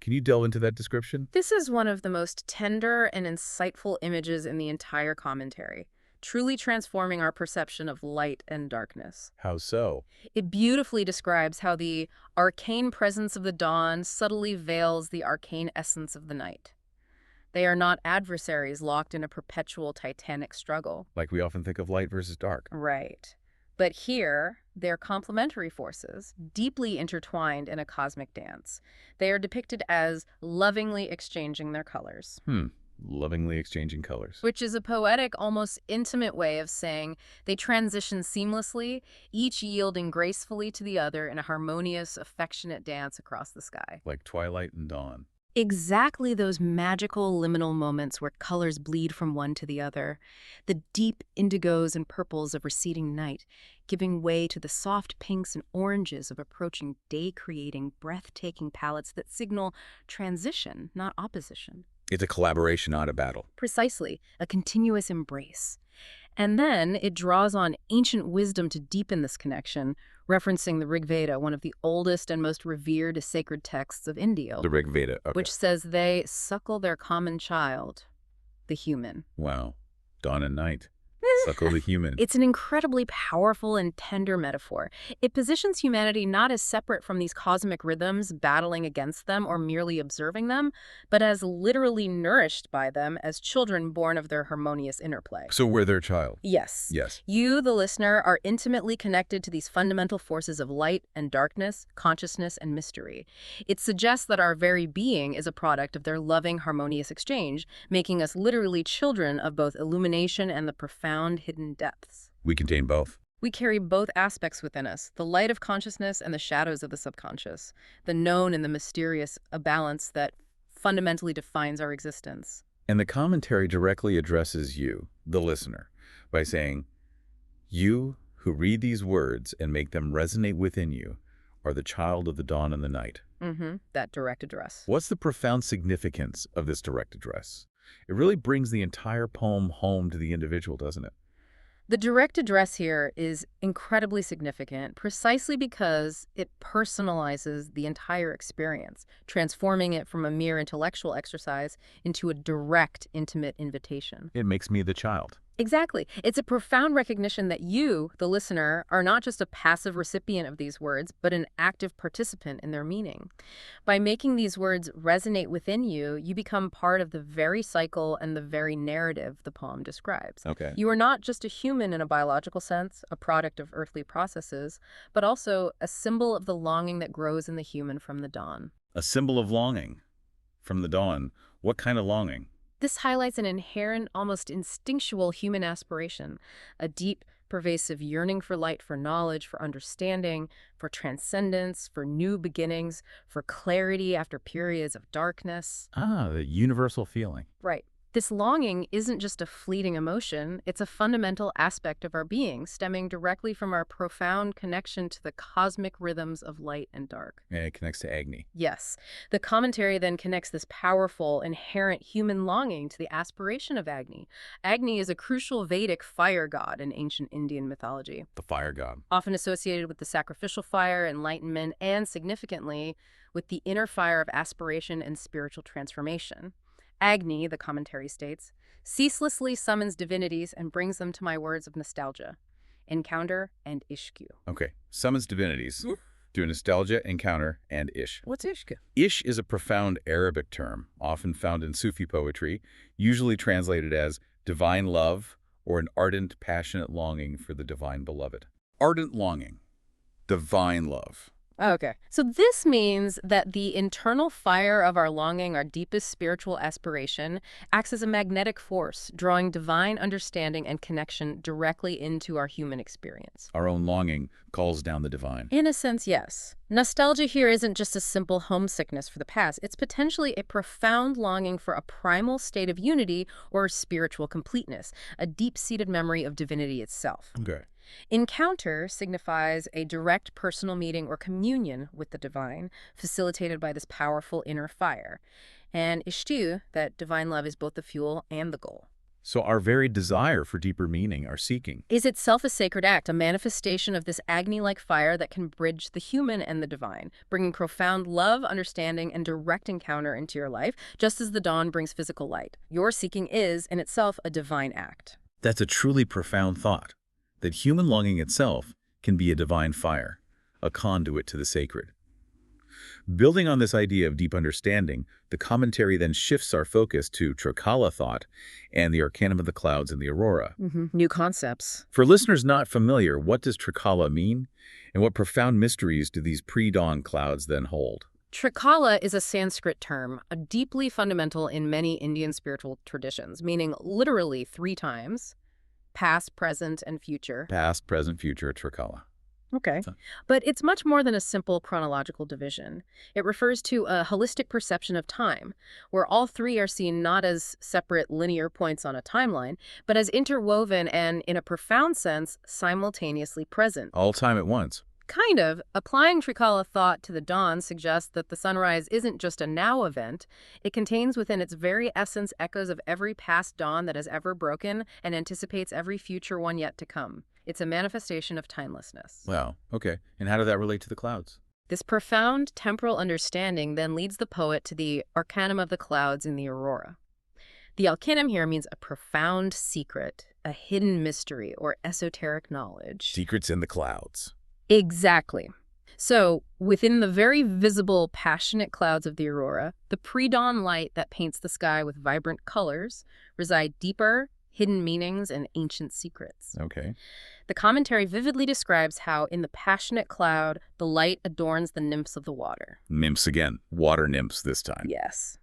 S1: Can you delve into that description?
S2: This is one of the most tender and insightful images in the entire commentary, truly transforming our perception of light and darkness.
S1: How so?
S2: It beautifully describes how the arcane presence of the dawn subtly veils the arcane essence of the night. They are not adversaries locked in a perpetual titanic struggle.
S1: Like we often think of light versus dark.
S2: Right. But here, they're complementary forces, deeply intertwined in a cosmic dance. They are depicted as lovingly exchanging their colors.
S1: Lovingly exchanging colors.
S2: Which is a poetic, almost intimate way of saying they transition seamlessly, each yielding gracefully to the other in a harmonious, affectionate dance across the sky.
S1: Like twilight and dawn.
S2: Exactly those magical liminal moments where colors bleed from one to the other, the deep indigos and purples of receding night, giving way to the soft pinks and oranges of approaching day, creating breathtaking palettes that signal transition, not opposition.
S1: It's a collaboration, not a battle.
S2: Precisely, a continuous embrace. And then it draws on ancient wisdom to deepen this connection, referencing the Rig Veda, one of the oldest and most revered sacred texts of India.
S1: The Rig Veda, okay.
S2: Which says they suckle their common child, the human.
S1: Wow. Dawn and night. Suckle the human.
S2: It's an incredibly powerful and tender metaphor. It positions humanity not as separate from these cosmic rhythms, battling against them or merely observing them, but as literally nourished by them as children born of their harmonious interplay.
S1: So we're their child?
S2: Yes.
S1: Yes.
S2: You, the listener, are intimately connected to these fundamental forces of light and darkness, consciousness and mystery. It suggests that our very being is a product of their loving, harmonious exchange, making us literally children of both illumination and the profound hidden depths.
S1: We contain both.
S2: We carry both aspects within us, the light of consciousness and the shadows of the subconscious, the known and the mysterious, a balance that fundamentally defines our existence.
S1: And the commentary directly addresses you, the listener, by saying, you who read these words and make them resonate within you are the child of the dawn and the night.
S2: That direct address.
S1: What's the profound significance of this direct address? It really brings the entire poem home to the individual, doesn't it?
S2: The direct address here is incredibly significant precisely because it personalizes the entire experience, transforming it from a mere intellectual exercise into a direct, intimate invitation.
S1: It makes me the child.
S2: Exactly. It's a profound recognition that you, the listener, are not just a passive recipient of these words, but an active participant in their meaning. By making these words resonate within you, you become part of the very cycle and the very narrative the poem describes.
S1: Okay.
S2: You are not just a human in a biological sense, a product of earthly processes, but also a symbol of the longing that grows in the human from the dawn.
S1: A symbol of longing from the dawn. What kind of longing?
S2: This highlights an inherent, almost instinctual human aspiration, a deep, pervasive yearning for light, for knowledge, for understanding, for transcendence, for new beginnings, for clarity after periods of darkness.
S1: Ah, the universal feeling.
S2: Right. This longing isn't just a fleeting emotion, it's a fundamental aspect of our being, stemming directly from our profound connection to the cosmic rhythms of light and dark.
S1: Yeah, it connects to Agni.
S2: Yes. The commentary then connects this powerful, inherent human longing to the aspiration of Agni. Agni is a crucial Vedic fire god in ancient Indian mythology.
S1: The fire god.
S2: Often associated with the sacrificial fire, enlightenment, and significantly, with the inner fire of aspiration and spiritual transformation. Agni, the commentary states, ceaselessly summons divinities and brings them to my words of nostalgia, encounter, and ishku.
S1: Okay. Summons divinities through nostalgia, encounter, and ish.
S3: What's ishku?
S1: Ish is a profound Arabic term, often found in Sufi poetry, usually translated as divine love or an ardent, passionate longing for the divine beloved. Ardent longing. Divine love.
S2: Okay. So this means that the internal fire of our longing, our deepest spiritual aspiration, acts as a magnetic force, drawing divine understanding and connection directly into our human experience.
S1: Our own longing calls down the divine.
S2: In a sense, yes. Nostalgia here isn't just a simple homesickness for the past. It's potentially a profound longing for a primal state of unity or spiritual completeness, a deep-seated memory of divinity itself.
S1: Okay.
S2: Encounter signifies a direct personal meeting or communion with the divine, facilitated by this powerful inner fire. And ishtu, that divine love is both the fuel and the goal.
S1: So our very desire for deeper meaning, our seeking,
S2: Is itself a sacred act, a manifestation of this Agni-like fire that can bridge the human and the divine, bringing profound love, understanding, and direct encounter into your life, just as the dawn brings physical light. Your seeking is, in itself, a divine act.
S1: that's a truly profound thought, that human longing itself can be a divine fire, a conduit to the sacred. Building on this idea of deep understanding, the commentary then shifts our focus to Trikala thought and the arcanum of the clouds and the aurora.
S2: New concepts.
S1: For listeners not familiar, what does Trikala mean? And what profound mysteries do these pre-dawn clouds then hold?
S2: Trikala is a Sanskrit term, deeply fundamental in many Indian spiritual traditions, meaning literally 3 times, past, present, and future.
S1: Past, present, future, Trikala.
S2: Okay. But it's much more than a simple chronological division. It refers to a holistic perception of time, where all 3 are seen not as separate linear points on a timeline, but as interwoven and, in a profound sense, simultaneously present.
S1: All time at once.
S2: Kind of. Applying Trikala thought to the dawn suggests that the sunrise isn't just a now event. It contains within its very essence echoes of every past dawn that has ever broken and anticipates every future one yet to come. It's a manifestation of timelessness.
S1: Wow, okay. And how does that relate to the clouds?
S2: This profound temporal understanding then leads the poet to the arcanum of the clouds in the aurora. The arcanum here means a profound secret, a hidden mystery, or esoteric knowledge.
S1: Secrets in the clouds.
S2: Exactly. So, within the very visible, passionate clouds of the aurora, the pre-dawn light that paints the sky with vibrant colors, reside deeper, hidden meanings, and ancient secrets.
S1: Okay.
S2: The commentary vividly describes how, in the passionate cloud, the light adorns the nymphs of the water.
S1: Nymphs again. Water nymphs this time.
S2: Yes.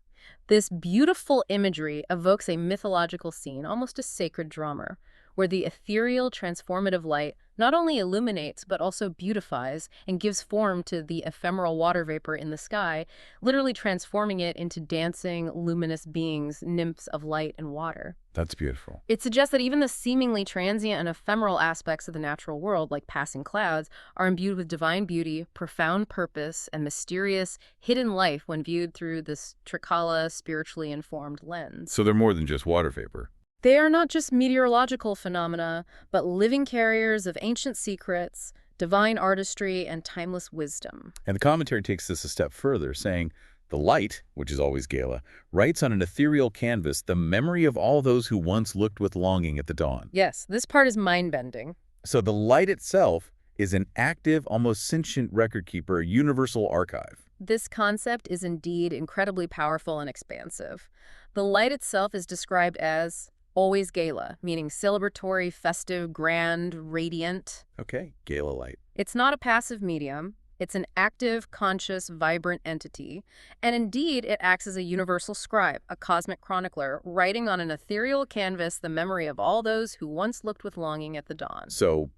S2: This beautiful imagery evokes a mythological scene, almost a sacred drama, where the ethereal, transformative light not only illuminates but also beautifies and gives form to the ephemeral water vapor in the sky, literally transforming it into dancing, luminous beings, nymphs of light and water.
S1: That's beautiful.
S2: It suggests that even the seemingly transient and ephemeral aspects of the natural world, like passing clouds, are imbued with divine beauty, profound purpose, and mysterious, hidden life when viewed through this Trikala, spiritually informed lens.
S1: So they're more than just water vapor.
S2: They are not just meteorological phenomena, but living carriers of ancient secrets, divine artistry, and timeless wisdom.
S1: And the commentary takes this a step further, saying, the light, which is always Gala, writes on an ethereal canvas the memory of all those who once looked with longing at the dawn.
S2: Yes, this part is mind-bending.
S1: So the light itself is an active, almost sentient record keeper, a universal archive.
S2: This concept is indeed incredibly powerful and expansive. The light itself is described as always Gala, meaning celebratory, festive, grand, radiant.
S1: Okay, Gala light.
S2: It's not a passive medium. It's an active, conscious, vibrant entity. And indeed, it acts as a universal scribe, a cosmic chronicler, writing on an ethereal canvas the memory of all those who once looked with longing at the dawn.
S1: So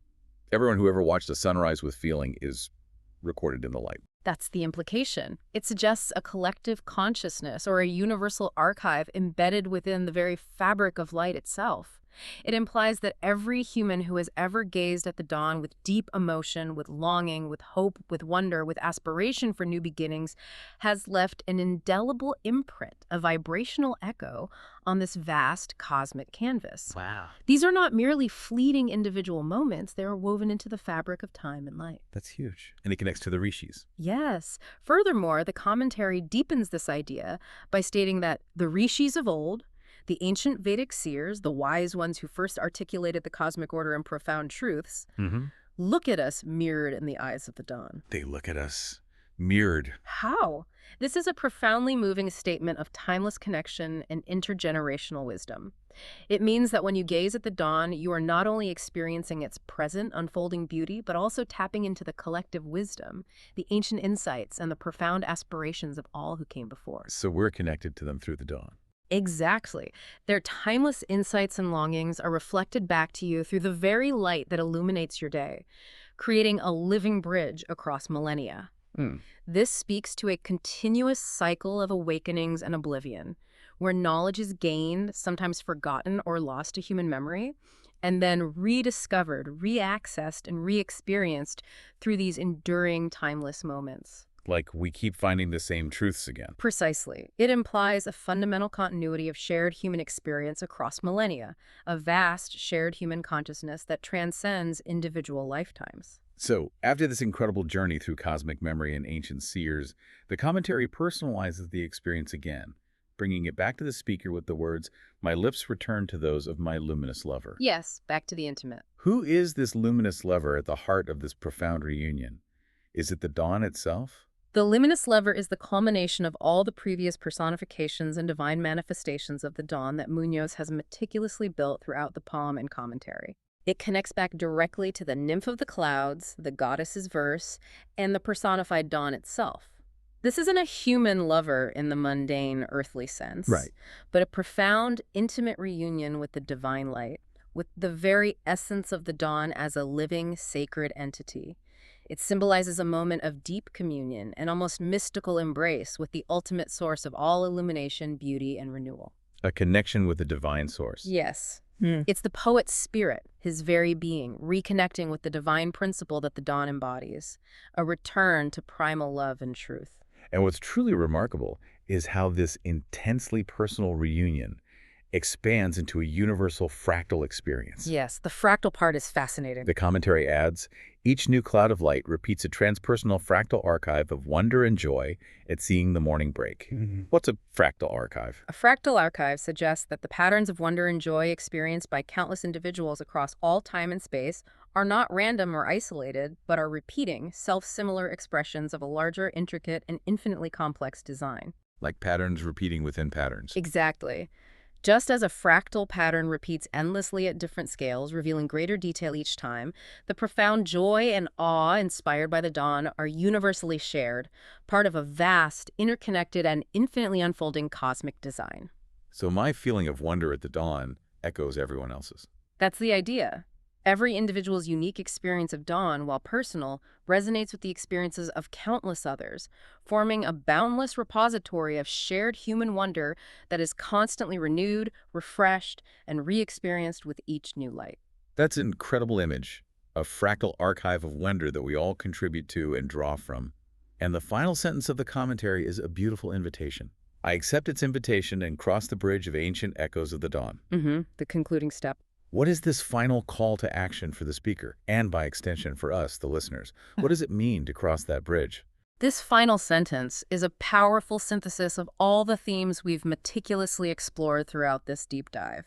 S1: everyone who ever watched a sunrise with feeling is recorded in the light.
S2: That's the implication. It suggests a collective consciousness or a universal archive embedded within the very fabric of light itself. It implies that every human who has ever gazed at the dawn with deep emotion, with longing, with hope, with wonder, with aspiration for new beginnings, has left an indelible imprint, a vibrational echo on this vast cosmic canvas.
S1: Wow.
S2: These are not merely fleeting individual moments. They are woven into the fabric of time and life.
S1: That's huge. And it connects to the rishis.
S2: Yes. Furthermore, the commentary deepens this idea by stating that the rishis of old, the ancient Vedic seers, the wise ones who first articulated the cosmic order and profound truths, look at us mirrored in the eyes of the dawn.
S1: They look at us mirrored.
S2: How? This is a profoundly moving statement of timeless connection and intergenerational wisdom. It means that when you gaze at the dawn, you are not only experiencing its present unfolding beauty, but also tapping into the collective wisdom, the ancient insights, and the profound aspirations of all who came before.
S1: So we're connected to them through the dawn.
S2: Exactly. Their timeless insights and longings are reflected back to you through the very light that illuminates your day, creating a living bridge across millennia.
S3: Hmm.
S2: This speaks to a continuous cycle of awakenings and oblivion, where knowledge is gained, sometimes forgotten or lost to human memory, and then rediscovered, reaccessed, and re-experienced through these enduring, timeless moments.
S1: Like we keep finding the same truths again.
S2: Precisely. It implies a fundamental continuity of shared human experience across millennia, a vast shared human consciousness that transcends individual lifetimes.
S1: So, after this incredible journey through cosmic memory and ancient seers, the commentary personalizes the experience again, bringing it back to the speaker with the words, "My lips return to those of my luminous lover."
S2: Yes, back to the intimate.
S1: Who is this luminous lover at the heart of this profound reunion? Is it the dawn itself?
S2: The luminous lover is the culmination of all the previous personifications and divine manifestations of the dawn that Muñoz has meticulously built throughout the poem and commentary. It connects back directly to the nymph of the clouds, the goddess's verse, and the personified dawn itself. This isn't a human lover in the mundane, earthly sense,
S1: Right.
S2: but a profound, intimate reunion with the divine light, with the very essence of the dawn as a living, sacred entity. It symbolizes a moment of deep communion and almost mystical embrace with the ultimate source of all illumination, beauty, and renewal.
S1: A connection with the divine source.
S2: Yes.
S3: Hmm.
S2: It's the poet's spirit, his very being, reconnecting with the divine principle that the dawn embodies, a return to primal love and truth.
S1: And what's truly remarkable is how this intensely personal reunion expands into a universal fractal experience.
S2: Yes, the fractal part is fascinating.
S1: The commentary adds, each new cloud of light repeats a transpersonal fractal archive of wonder and joy at seeing the morning break. What's a fractal archive?
S2: A fractal archive suggests that the patterns of wonder and joy experienced by countless individuals across all time and space are not random or isolated, but are repeating, self-similar expressions of a larger, intricate, and infinitely complex design.
S1: Like patterns repeating within patterns.
S2: Exactly. Just as a fractal pattern repeats endlessly at different scales, revealing greater detail each time, the profound joy and awe inspired by the dawn are universally shared, part of a vast, interconnected, and infinitely unfolding cosmic design.
S1: So my feeling of wonder at the dawn echoes everyone else's.
S2: That's the idea. Every individual's unique experience of dawn, while personal, resonates with the experiences of countless others, forming a boundless repository of shared human wonder that is constantly renewed, refreshed, and re-experienced with each new light.
S1: That's an incredible image, a fractal archive of wonder that we all contribute to and draw from. And the final sentence of the commentary is a beautiful invitation. I accept its invitation and cross the bridge of ancient echoes of the dawn.
S2: The concluding step.
S1: What is this final call to action for the speaker, and by extension for us, the listeners? What does it mean to cross that bridge?
S2: This final sentence is a powerful synthesis of all the themes we've meticulously explored throughout this deep dive.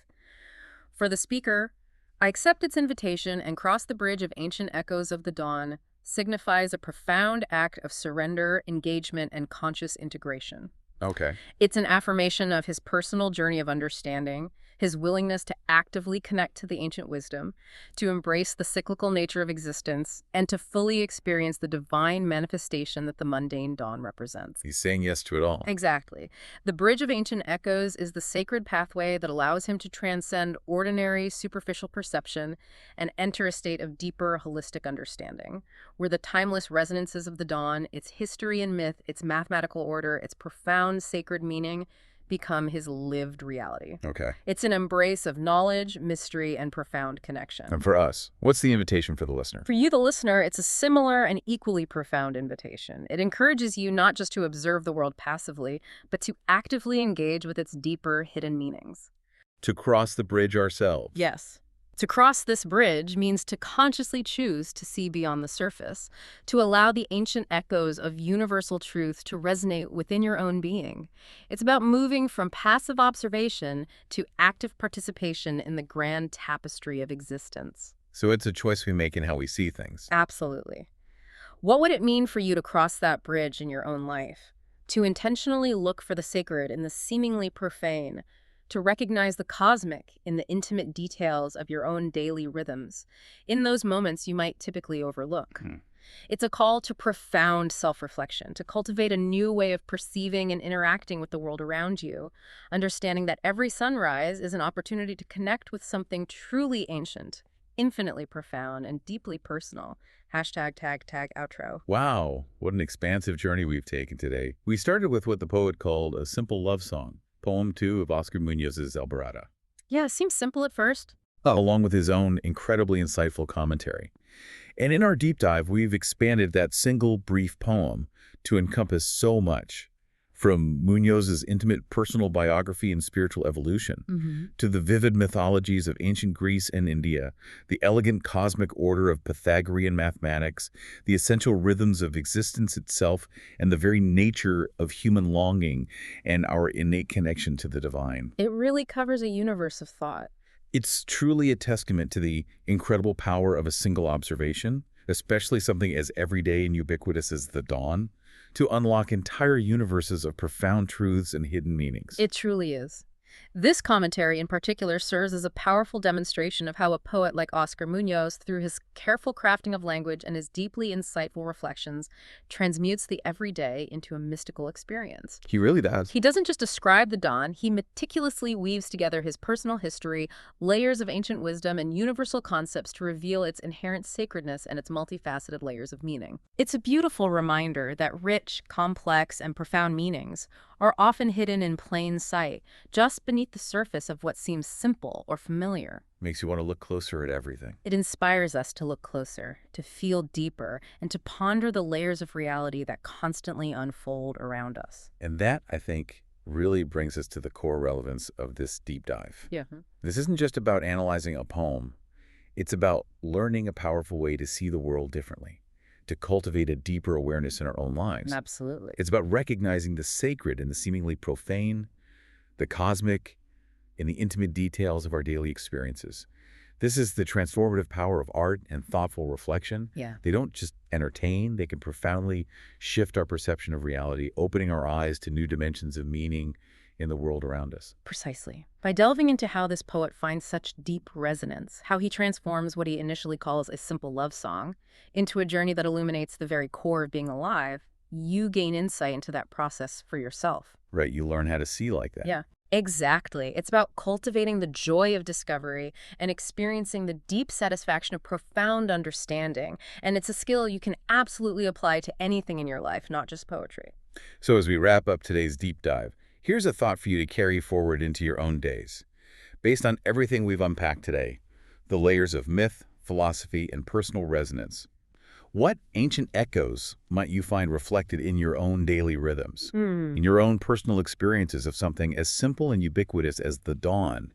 S2: For the speaker, I accept its invitation and cross the bridge of ancient echoes of the dawn signifies a profound act of surrender, engagement, and conscious integration.
S1: Okay.
S2: It's an affirmation of his personal journey of understanding, his willingness to actively connect to the ancient wisdom, to embrace the cyclical nature of existence, and to fully experience the divine manifestation that the mundane dawn represents.
S1: He's saying yes to it all.
S2: Exactly. The bridge of ancient echoes is the sacred pathway that allows him to transcend ordinary, superficial perception and enter a state of deeper, holistic understanding, where the timeless resonances of the dawn, its history and myth, its mathematical order, its profound sacred meaning, become his lived reality.
S1: Okay.
S2: It's an embrace of knowledge, mystery, and profound connection.
S1: And for us, what's the invitation for the listener?
S2: For you, the listener, it's a similar and equally profound invitation. It encourages you not just to observe the world passively, but to actively engage with its deeper, hidden meanings.
S1: To cross the bridge ourselves.
S2: Yes. To cross this bridge means to consciously choose to see beyond the surface, to allow the ancient echoes of universal truth to resonate within your own being. It's about moving from passive observation to active participation in the grand tapestry of existence.
S1: So it's a choice we make in how we see things.
S2: Absolutely. What would it mean for you to cross that bridge in your own life? To intentionally look for the sacred in the seemingly profane, to recognize the cosmic in the intimate details of your own daily rhythms, in those moments you might typically overlook. It's a call to profound self-reflection, to cultivate a new way of perceiving and interacting with the world around you, understanding that every sunrise is an opportunity to connect with something truly ancient, infinitely profound and deeply personal. Hashtag tag tag outro.
S1: Wow, what an expansive journey we've taken today. We started with what the poet called a simple love song, poem 2 of Oscar Muñoz's Alborada.
S2: Yeah, it seems simple at first.
S1: Along with his own incredibly insightful commentary. And in our deep dive, we've expanded that single brief poem to encompass so much, from Muñoz's intimate personal biography and spiritual evolution, to the vivid mythologies of ancient Greece and India, the elegant cosmic order of Pythagorean mathematics, the essential rhythms of existence itself, and the very nature of human longing and our innate connection to the divine.
S2: It really covers a universe of thought.
S1: It's truly a testament to the incredible power of a single observation, especially something as everyday and ubiquitous as the dawn, to unlock entire universes of profound truths and hidden meanings.
S2: It truly is. This commentary in particular serves as a powerful demonstration of how a poet like Oscar Muñoz, through his careful crafting of language and his deeply insightful reflections, transmutes the everyday into a mystical experience.
S1: He really does.
S2: He doesn't just describe the dawn, he meticulously weaves together his personal history, layers of ancient wisdom, and universal concepts to reveal its inherent sacredness and its multifaceted layers of meaning. It's a beautiful reminder that rich, complex, and profound meanings are often hidden in plain sight, just beneath the surface of what seems simple or familiar.
S1: Makes you want to look closer at everything.
S2: It inspires us to look closer, to feel deeper, and to ponder the layers of reality that constantly unfold around us.
S1: And that, I think, really brings us to the core relevance of this deep dive.
S2: Yeah.
S1: This isn't just about analyzing a poem. It's about learning a powerful way to see the world differently, to cultivate a deeper awareness in our own lives.
S2: Absolutely.
S1: It's about recognizing the sacred in the seemingly profane, the cosmic, in the intimate details of our daily experiences. This is the transformative power of art and thoughtful reflection.
S2: Yeah.
S1: They don't just entertain, they can profoundly shift our perception of reality, opening our eyes to new dimensions of meaning in the world around us.
S2: Precisely. By delving into how this poet finds such deep resonance, how he transforms what he initially calls a simple love song into a journey that illuminates the very core of being alive, you gain insight into that process for yourself.
S1: Right, you learn how to see like that.
S2: Yeah, exactly. It's about cultivating the joy of discovery and experiencing the deep satisfaction of profound understanding. And it's a skill you can absolutely apply to anything in your life, not just poetry.
S1: So as we wrap up today's deep dive, here's a thought for you to carry forward into your own days. Based on everything we've unpacked today, the layers of myth, philosophy, and personal resonance, what ancient echoes might you find reflected in your own daily rhythms, in your own personal experiences of something as simple and ubiquitous as the dawn?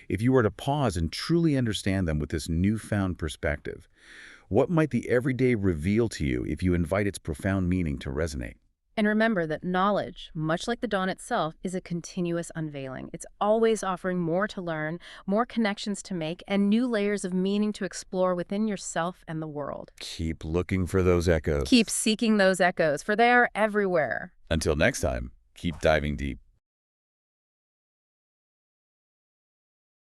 S1: If you were to pause and truly understand them with this newfound perspective, what might the everyday reveal to you if you invite its profound meaning to resonate?
S2: And remember that knowledge, much like the dawn itself, is a continuous unveiling. It's always offering more to learn, more connections to make, and new layers of meaning to explore within yourself and the world.
S1: Keep looking for those echoes.
S2: Keep seeking those echoes, for they are everywhere.
S1: Until next time, keep diving deep.